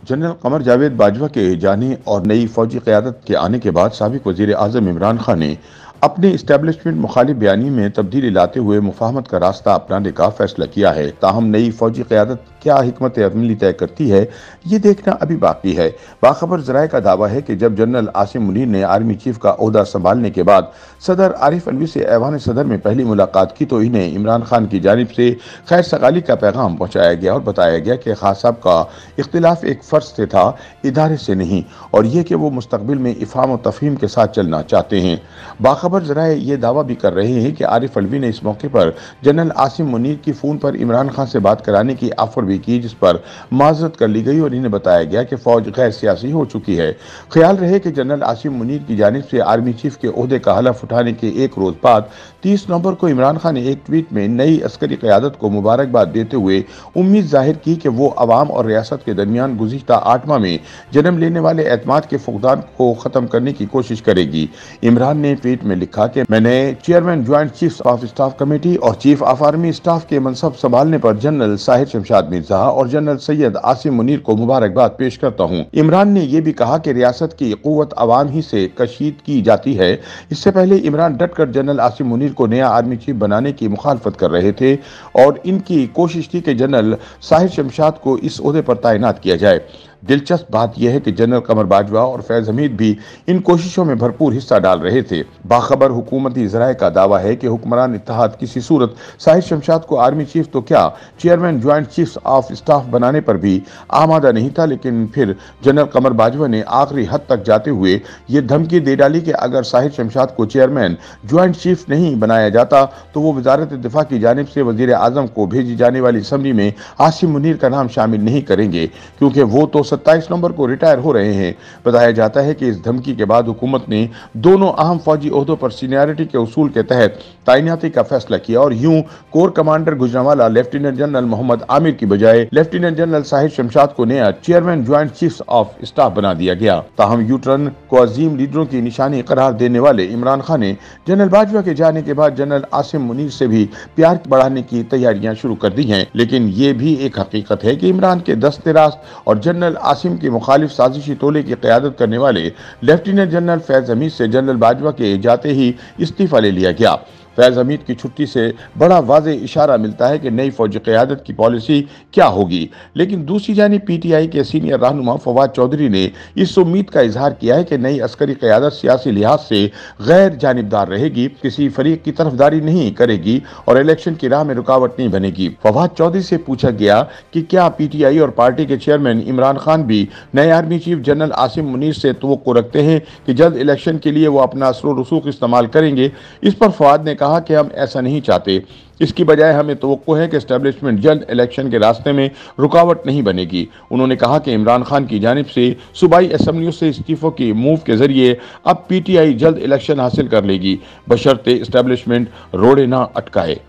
General Qamar Javed Bajwa के जाने और नई फौजी क़यादत के आने के बाद साबिक़ वज़ीर आज़म इमरान खान ने अपने इस्टेब्लिशमेंट मुखालिफ बयानी में तब्दीली लाते हुए मुफाहमत का रास्ता अपनाने का फैसला किया है। ताहम नई फौजी क़यादत क्या हिकमत अमली तय करती है, ये देखना अभी बाकी है। बाखबर ज़राए का दावा है कि जब जनरल आसिम मुनीर ने आर्मी चीफ का ओहदा संभालने के बाद सदर आरिफ अलवी से ऐवान सदर में पहली मुलाकात की तो इन्हें इमरान खान की जानिब से खैर सगाली का पैगाम पहुँचाया गया और बताया गया कि खान साहब का इख्तिलाफ एक फ़र्ज से था, इदारे से नहीं, और यह कि वो मुस्तकबिल में इफ़हाम और तफ़हीम के साथ चलना चाहते हैं। बाखबर ज़राए ये दावा भी कर रहे हैं कि आरिफ अलवी ने इस मौके पर जनरल आसिम मुनीर की फ़ोन पर इमरान खान से बात कराने की ऑफर भी की, जिस पर माजरत कर ली गई और इन्हें बताया गया कि फौज गैर सियासी हो चुकी है। ख्याल रहे कि जनरल आसिम मुनीर की जानिब से आर्मी चीफ के ओहदे का हलफ उठाने के एक रोज बाद 30 नवंबर को इमरान खान ने एक ट्वीट में नई अस्करी क़यादत को मुबारकबाद देते हुए उम्मीद जाहिर की कि वो अवाम और रियासत के दरमियान गुज़िश्ता 8 माह में जन्म लेने वाले एतमाद के फुकदान को ख़त्म करने की कोशिश करेगी। इमरान ने ट्वीट में लिखा कि मैंने chairman joint chief of staff committee और चीफ ऑफ आर्मी स्टाफ के मनसब संभालने पर जनरल साहिर शमशाद मिर्जा और जनरल सैयद आसिम मुनीर को मुबारकबाद पेश करता हूँ। इमरान ने यह भी कहा कि रियासत की कुव्वत अवाम ही से कशीद की जाती है। इससे पहले इमरान डटकर जनरल आसिम मुनीर को नया आर्मी चीफ बनाने की मुखालफत कर रहे थे और इनकी कोशिश थी कि जनरल साहिर शमशाद को इस ओहदे पर तैनात किया जाए। दिलचस्प बात यह है कि जनरल कमर बाजवा और फैज हमीद भी इन कोशिशों में भरपूर हिस्सा डाल रहे थे। बाखबर हुकूमती ज़राए का दावा है कि हुक्मरान इत्तेहाद किसी सूरत साहिर शमशाद को आर्मी चीफ तो क्या chairman joint chief of staff बनाने पर भी आमादा नहीं था, लेकिन फिर जनरल कमर बाजवा ने आखिरी हद तक जाते हुए ये धमकी दे डाली कि अगर साहिर शमशाद को चेयरमैन ज्वाइंट चीफ नहीं बनाया जाता तो वो वजारत दिफा की जानिब से वजीर आजम को भेजी जाने वाली असम्बली में आसिम मुनीर का नाम शामिल नहीं करेंगे, क्योंकि वो तो 27 नवंबर को रिटायर हो रहे हैं। बताया जाता है कि इस धमकी के बाद हुकूमत ने दोनों अहम फौजी ओहदों पर सीनियरिटी के उसूल के तहत तैनाती का फैसला किया और यूं core commander Gujranwala lieutenant general Mohammad Amir की बजाय लेफ्टिनेंट जनरल साहिर शमशाद को नया chairman joint chief of staff बना दिया गया। ताहम यूटर्न को अजीम लीडरों की निशानी करार देने वाले इमरान खान ने जनरल बाजवा के जाने के बाद जनरल आसिम मुनीर से भी प्यार बढ़ाने की तैयारियां शुरू कर दी हैं। लेकिन ये भी एक हकीकत है कि इमरान के दस्ते रास्त और जनरल आसिम की मुखालिफ साजिशी टोले की क़यादत करने वाले लेफ्टिनेंट जनरल फैज हमीद से जनरल बाजवा के जाते ही इस्तीफा ले लिया गया। फैज हमीद की छुट्टी से बड़ा वाज़े इशारा मिलता है कि नई फौजी क़यादत की पॉलिसी क्या होगी। लेकिन दूसरी जानिब पीटीआई के सीनियर रहनुमा फवाद चौधरी ने इस उम्मीद का इजहार किया है कि नई अस्करी क़यादत सियासी लिहाज से गैर जानिबदार रहेगी, किसी फरीक की तरफदारी नहीं करेगी और इलेक्शन की राह में रुकावट नहीं बनेगी। फवाद चौधरी से पूछा गया कि क्या पीटीआई और पार्टी के चेयरमैन इमरान खान भी नए army chief general Asim Munir से तवक्को रखते हैं कि जल्द इलेक्शन के लिए वो अपना असर रसूख इस्तेमाल करेंगे। इस पर फवाद ने कहा कि हम ऐसा नहीं चाहते, इसकी बजाय हमें तवक्को है कि एस्टेब्लिशमेंट जल्द इलेक्शन के रास्ते में रुकावट नहीं बनेगी। उन्होंने कहा कि इमरान खान की जानिब से सूबाई असम्बलियों से इस्तीफों की मूव के जरिए अब पीटीआई जल्द इलेक्शन हासिल कर लेगी, बशर्ते एस्टेब्लिशमेंट रोड़े ना अटकाए।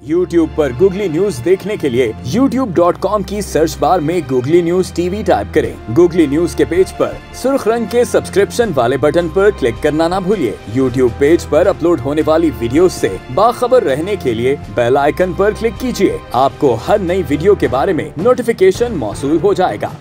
YouTube पर गूगली न्यूज देखने के लिए youtube.com की सर्च बार में गूगली न्यूज टीवी टाइप करें। गूगली न्यूज के पेज पर सुर्ख रंग के सब्सक्रिप्शन वाले बटन पर क्लिक करना ना भूलिए। YouTube पेज पर अपलोड होने वाली वीडियो से बाखबर रहने के लिए बेल आइकन पर क्लिक कीजिए। आपको हर नई वीडियो के बारे में नोटिफिकेशन मौसूल हो जाएगा।